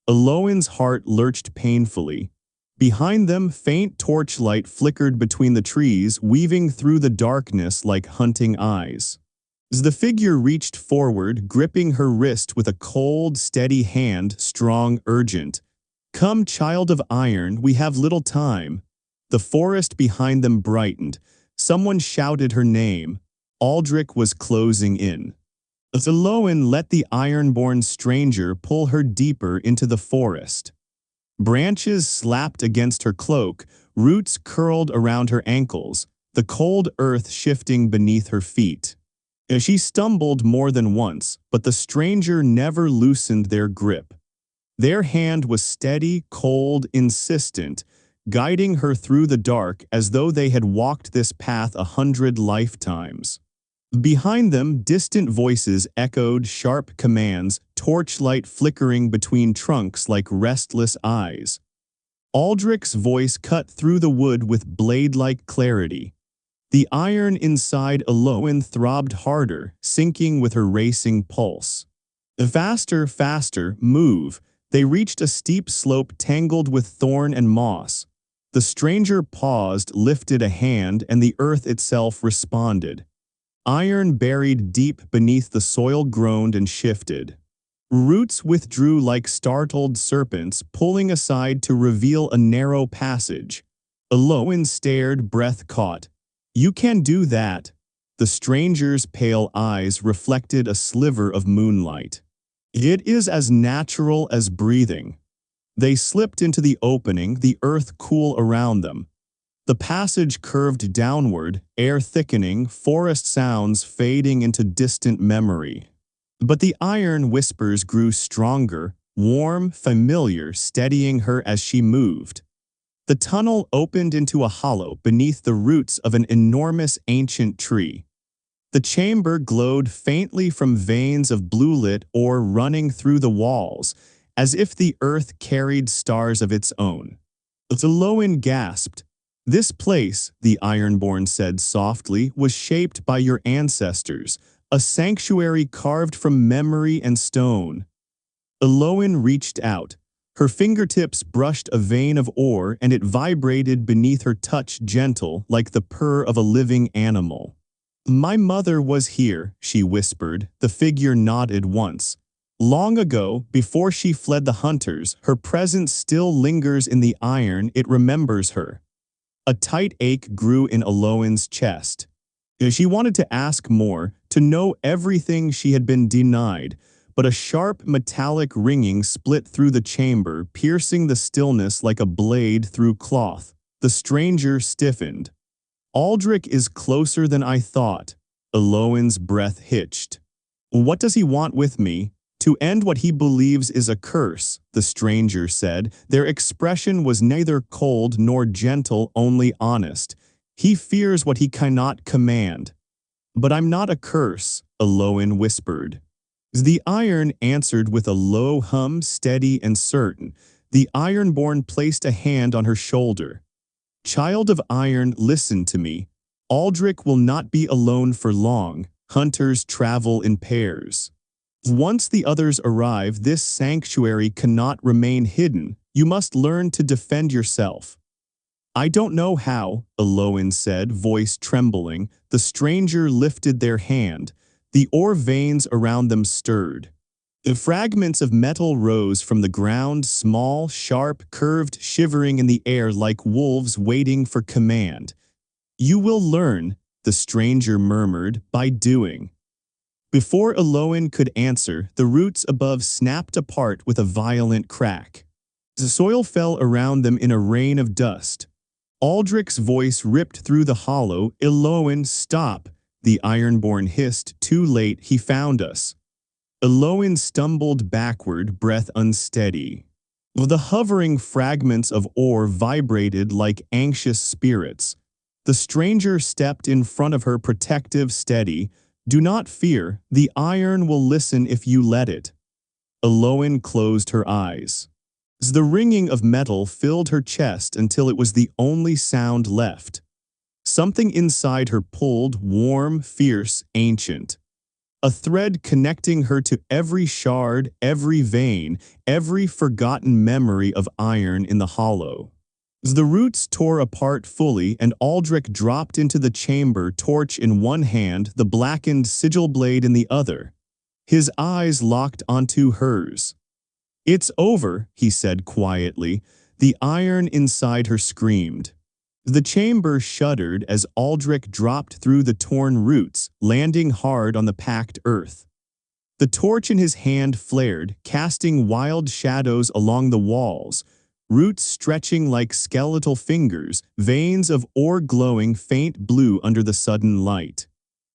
Elowen's heart lurched painfully. Behind them, faint torchlight flickered between the trees, weaving through the darkness like hunting eyes. As the figure reached forward, gripping her wrist with a cold, steady hand, strong, urgent. Come, child of iron, we have little time. The forest behind them brightened. Someone shouted her name. Aldrich was closing in. Elowen let the Ironborn stranger pull her deeper into the forest. Branches slapped against her cloak, roots curled around her ankles, the cold earth shifting beneath her feet. She stumbled more than once, but the stranger never loosened their grip. Their hand was steady, cold, insistent, guiding her through the dark as though they had walked this path 100 lifetimes. Behind them, distant voices echoed sharp commands, torchlight flickering between trunks like restless eyes. Aldrich's voice cut through the wood with blade-like clarity. The iron inside Elowen throbbed harder, syncing with her racing pulse. Faster, faster, move. They reached a steep slope tangled with thorn and moss. The stranger paused, lifted a hand, and the earth itself responded. Iron buried deep beneath the soil groaned and shifted. Roots withdrew like startled serpents, pulling aside to reveal a narrow passage. Elowen stared, breath caught. You can do that. The stranger's pale eyes reflected a sliver of moonlight. It is as natural as breathing. They slipped into the opening, the earth cool around them. The passage curved downward, air thickening, forest sounds fading into distant memory. But the iron whispers grew stronger, warm, familiar, steadying her as she moved. The tunnel opened into a hollow beneath the roots of an enormous ancient tree. The chamber glowed faintly from veins of blue-lit ore running through the walls, as if the earth carried stars of its own. Elowen gasped. This place, the Ironborn said softly, was shaped by your ancestors, a sanctuary carved from memory and stone. Elowen reached out. Her fingertips brushed a vein of ore and it vibrated beneath her touch, gentle, like the purr of a living animal. My mother was here, she whispered. The figure nodded once. Long ago, before she fled the hunters, her presence still lingers in the iron, it remembers her. A tight ache grew in Elowen's chest. She wanted to ask more, to know everything she had been denied, but a sharp metallic ringing split through the chamber, piercing the stillness like a blade through cloth. The stranger stiffened. Aldrich is closer than I thought. Elowen's breath hitched. What does he want with me? To end what he believes is a curse, the stranger said. Their expression was neither cold nor gentle, only honest. He fears what he cannot command. But I'm not a curse, Elowen whispered. The iron answered with a low hum, steady and certain. The Ironborn placed a hand on her shoulder. Child of iron, listen to me. Aldrich will not be alone for long. Hunters travel in pairs. Once the others arrive, this sanctuary cannot remain hidden. You must learn to defend yourself. I don't know how, Elowen said, voice trembling. The stranger lifted their hand. The ore veins around them stirred. The fragments of metal rose from the ground, small, sharp, curved, shivering in the air like wolves waiting for command. You will learn, the stranger murmured, by doing. Before Elowen could answer, the roots above snapped apart with a violent crack. The soil fell around them in a rain of dust. Aldrich's voice ripped through the hollow. Elowen, stop! The Ironborn hissed. Too late, he found us. Elowen stumbled backward, breath unsteady. The hovering fragments of ore vibrated like anxious spirits. The stranger stepped in front of her, protective, steady. Do not fear, the iron will listen if you let it. Elowen closed her eyes. The ringing of metal filled her chest until it was the only sound left. Something inside her pulled, warm, fierce, ancient. A thread connecting her to every shard, every vein, every forgotten memory of iron in the hollow. The roots tore apart fully, and Aldrich dropped into the chamber, torch in one hand, the blackened sigil blade in the other. His eyes locked onto hers. "It's over," he said quietly. The iron inside her screamed. The chamber shuddered as Aldrich dropped through the torn roots, landing hard on the packed earth. The torch in his hand flared, casting wild shadows along the walls, roots stretching like skeletal fingers, veins of ore glowing faint blue under the sudden light.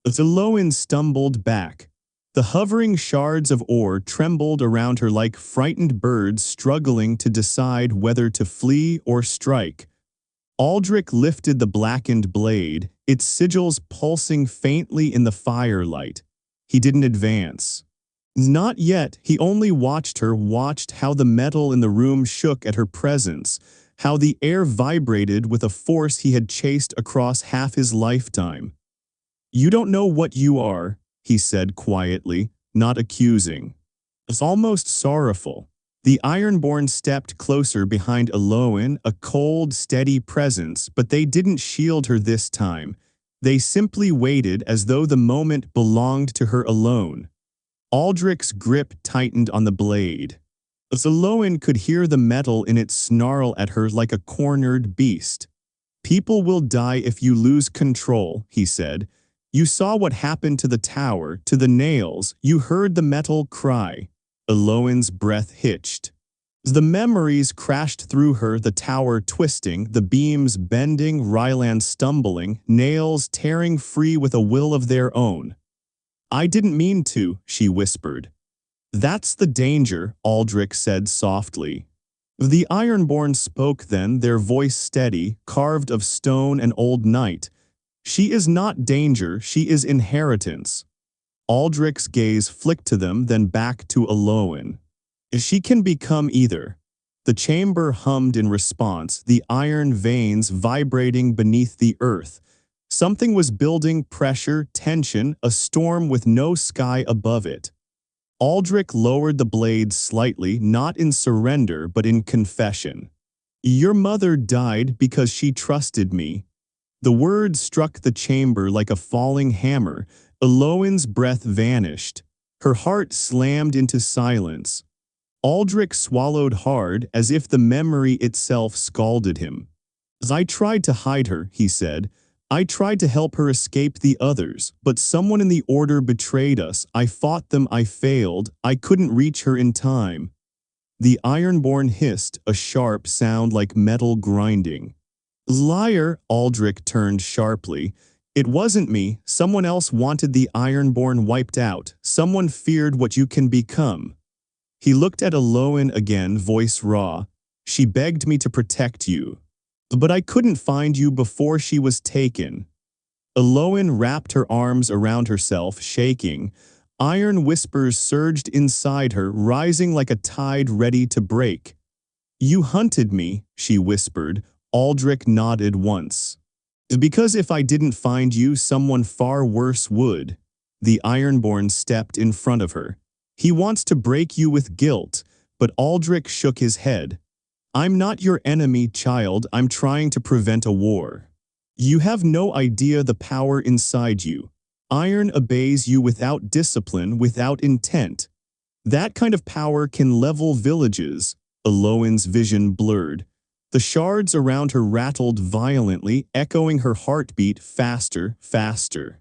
Elowen stumbled back. The hovering shards of ore trembled around her like frightened birds struggling to decide whether to flee or strike. Aldrich lifted the blackened blade, its sigils pulsing faintly in the firelight. He didn't advance. Not yet. He only watched her, watched how the metal in the room shook at her presence, how the air vibrated with a force he had chased across half his lifetime. "You don't know what you are," he said quietly, not accusing. It's almost sorrowful. The Ironborn stepped closer behind Elowen, a cold, steady presence, but they didn't shield her this time. They simply waited as though the moment belonged to her alone. Aldrich's grip tightened on the blade. Elowen could hear the metal in it snarl at her like a cornered beast. "People will die if you lose control," he said. "You saw what happened to the tower, to the nails, you heard the metal cry." Elowen's breath hitched. The memories crashed through her, the tower twisting, the beams bending, Ryland stumbling, nails tearing free with a will of their own. "I didn't mean to," she whispered. "That's the danger," Aldrich said softly. The Ironborn spoke then, their voice steady, carved of stone and old night. "She is not danger, she is inheritance." Aldrich's gaze flicked to them, then back to Elowen. "She can become either." The chamber hummed in response, the iron veins vibrating beneath the earth. Something was building, pressure, tension, a storm with no sky above it. Aldrich lowered the blade slightly, not in surrender but in confession. "Your mother died because she trusted me." The words struck the chamber like a falling hammer. Elowen's breath vanished. Her heart slammed into silence. Aldrich swallowed hard, as if the memory itself scalded him. "I tried to hide her," he said. "I tried to help her escape the others, but someone in the Order betrayed us. I fought them, I failed, I couldn't reach her in time." The Ironborn hissed, a sharp sound like metal grinding. "Liar!" Aldrich turned sharply. "It wasn't me. Someone else wanted the Ironborn wiped out. Someone feared what you can become." He looked at Elowen again, voice raw. "She begged me to protect you. But I couldn't find you before she was taken." Elowen wrapped her arms around herself, shaking. Iron whispers surged inside her, rising like a tide ready to break. "You hunted me," she whispered. Aldrich nodded once. "Because if I didn't find you, someone far worse would." The Ironborn stepped in front of her. "He wants to break you with guilt," but Aldrich shook his head. "I'm not your enemy, child. I'm trying to prevent a war. You have no idea the power inside you. Iron obeys you without discipline, without intent. That kind of power can level villages." Elowen's vision blurred. The shards around her rattled violently, echoing her heartbeat faster, faster.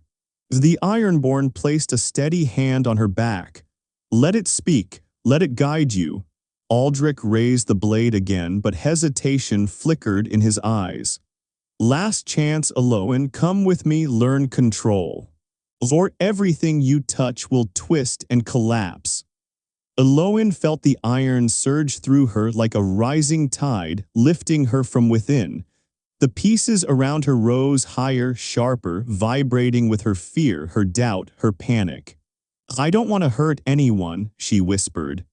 The Ironborn placed a steady hand on her back. "Let it speak. Let it guide you." Aldrich raised the blade again, but hesitation flickered in his eyes. "Last chance, Elowen, come with me, learn control. Or everything you touch will twist and collapse." Elowen felt the iron surge through her like a rising tide, lifting her from within. The pieces around her rose higher, sharper, vibrating with her fear, her doubt, her panic. "I don't want to hurt anyone," she whispered.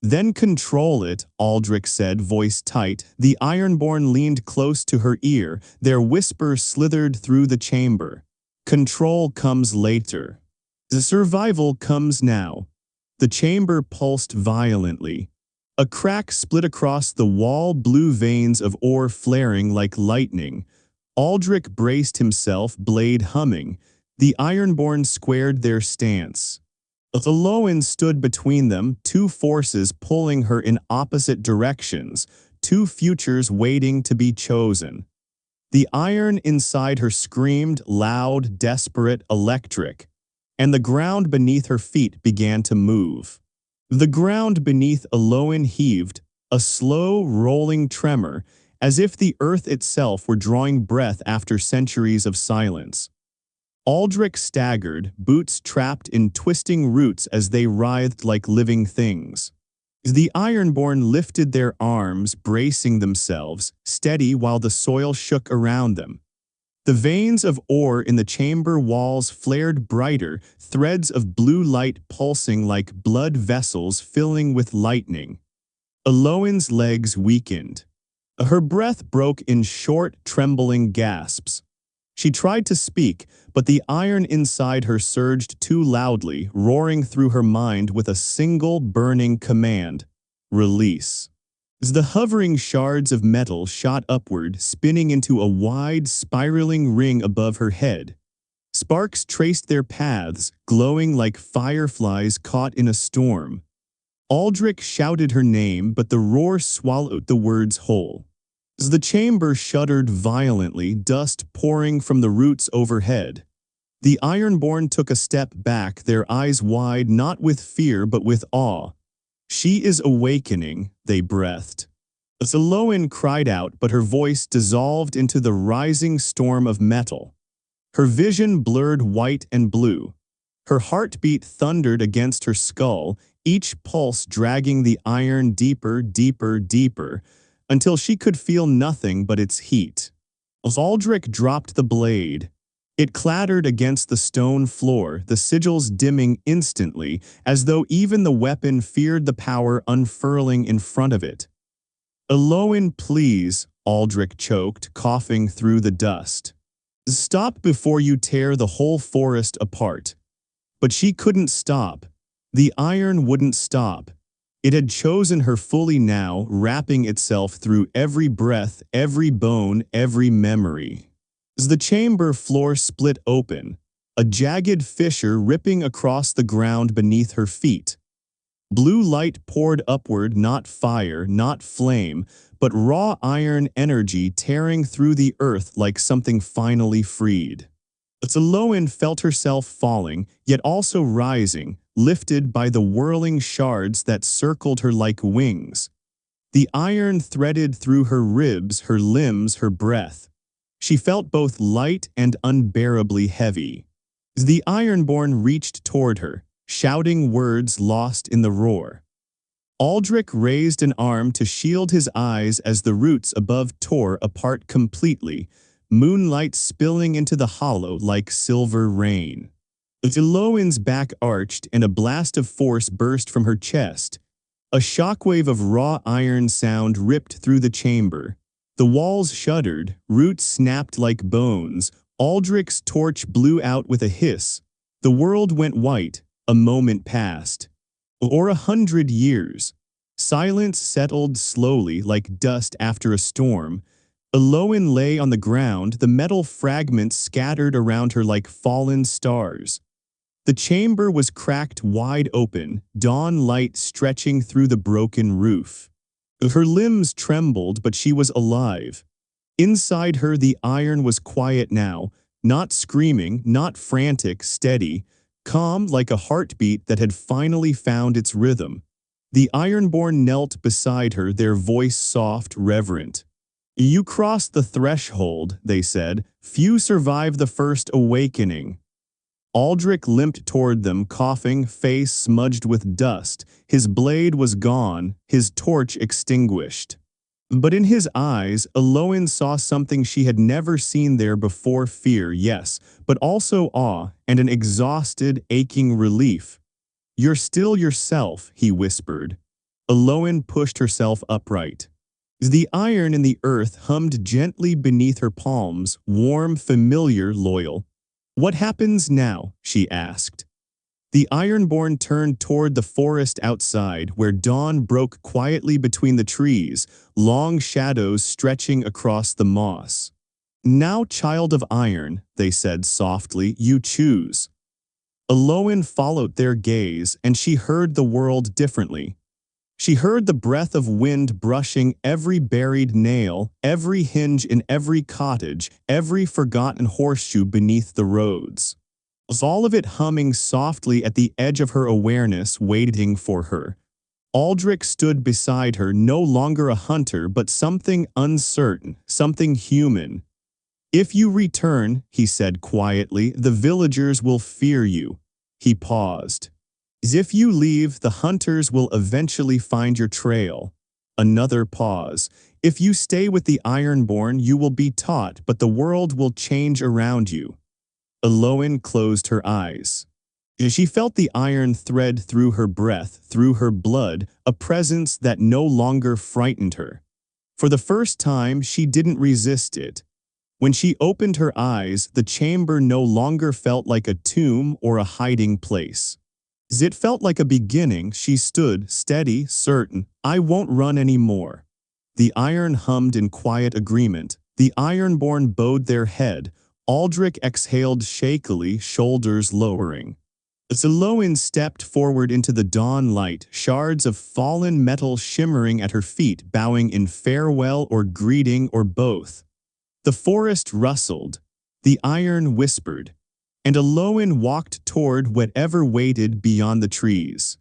"Then control it," Aldrich said, voice tight. The Ironborn leaned close to her ear, their whisper slithered through the chamber. "Control comes later. The survival comes now." The chamber pulsed violently. A crack split across the wall, blue veins of ore flaring like lightning. Aldrich braced himself, blade humming. The Ironborn squared their stance. Elowen stood between them, two forces pulling her in opposite directions, two futures waiting to be chosen. The iron inside her screamed, loud, desperate, electric, and the ground beneath her feet began to move. The ground beneath Elowen heaved, a slow, rolling tremor, as if the earth itself were drawing breath after centuries of silence. Aldrich staggered, boots trapped in twisting roots as they writhed like living things. The Ironborn lifted their arms, bracing themselves, steady while the soil shook around them. The veins of ore in the chamber walls flared brighter, threads of blue light pulsing like blood vessels filling with lightning. Elowen's legs weakened. Her breath broke in short, trembling gasps. She tried to speak, but the iron inside her surged too loudly, roaring through her mind with a single burning command: release. As the hovering shards of metal shot upward, spinning into a wide, spiraling ring above her head. Sparks traced their paths, glowing like fireflies caught in a storm. Aldrich shouted her name, but the roar swallowed the words whole. As the chamber shuddered violently, dust pouring from the roots overhead. The Ironborn took a step back, their eyes wide, not with fear but with awe. "She is awakening," they breathed. Elowen cried out, but her voice dissolved into the rising storm of metal. Her vision blurred white and blue. Her heartbeat thundered against her skull, each pulse dragging the iron deeper, deeper, deeper, until she could feel nothing but its heat. Aldrich dropped the blade. It clattered against the stone floor, the sigils dimming instantly, as though even the weapon feared the power unfurling in front of it. "Elowen, please," Aldrich choked, coughing through the dust. "Stop before you tear the whole forest apart." But she couldn't stop. The iron wouldn't stop. It had chosen her fully now, wrapping itself through every breath, every bone, every memory. As the chamber floor split open, a jagged fissure ripping across the ground beneath her feet. Blue light poured upward, not fire, not flame, but raw iron energy tearing through the earth like something finally freed. Elowen felt herself falling, yet also rising, lifted by the whirling shards that circled her like wings. The iron threaded through her ribs, her limbs, her breath. She felt both light and unbearably heavy. The Ironborn reached toward her, shouting words lost in the roar. Aldrich raised an arm to shield his eyes as the roots above tore apart completely, moonlight spilling into the hollow like silver rain. Elowen's back arched and a blast of force burst from her chest. A shockwave of raw iron sound ripped through the chamber. The walls shuddered, roots snapped like bones. Aldrich's torch blew out with a hiss. The world went white. A moment passed. Or 100 years. Silence settled slowly like dust after a storm. Elowen lay on the ground, the metal fragments scattered around her like fallen stars. The chamber was cracked wide open, dawn light stretching through the broken roof. Her limbs trembled, but she was alive. Inside her, the iron was quiet now, not screaming, not frantic, steady, calm like a heartbeat that had finally found its rhythm. The Ironborn knelt beside her, their voice soft, reverent. "You crossed the threshold," they said. "Few survive the first awakening." Aldrich limped toward them, coughing, face smudged with dust. His blade was gone, his torch extinguished. But in his eyes, Elowen saw something she had never seen there before: fear, yes, but also awe and an exhausted, aching relief. "You're still yourself," he whispered. Elowen pushed herself upright. The iron in the earth hummed gently beneath her palms, warm, familiar, loyal. "What happens now?" she asked. The Ironborn turned toward the forest outside, where dawn broke quietly between the trees, long shadows stretching across the moss. "Now, child of iron," they said softly, "you choose." Elowen followed their gaze, and she heard the world differently. She heard the breath of wind brushing every buried nail, every hinge in every cottage, every forgotten horseshoe beneath the roads. All of it humming softly at the edge of her awareness, waiting for her. Aldrich stood beside her, no longer a hunter, but something uncertain, something human. "If you return," he said quietly, "the villagers will fear you." He paused. "If you leave, the hunters will eventually find your trail." Another pause. "If you stay with the Ironborn, you will be taught, but the world will change around you." Elowen closed her eyes. She felt the iron thread through her breath, through her blood, a presence that no longer frightened her. For the first time, she didn't resist it. When she opened her eyes, the chamber no longer felt like a tomb or a hiding place. It felt like a beginning. She stood, steady, certain. "I won't run anymore." The iron hummed in quiet agreement. The Ironborn bowed their head. Aldrich exhaled shakily, shoulders lowering. Elowen stepped forward into the dawn light, shards of fallen metal shimmering at her feet, bowing in farewell or greeting or both. The forest rustled. The iron whispered. And Elowen walked toward whatever waited beyond the trees.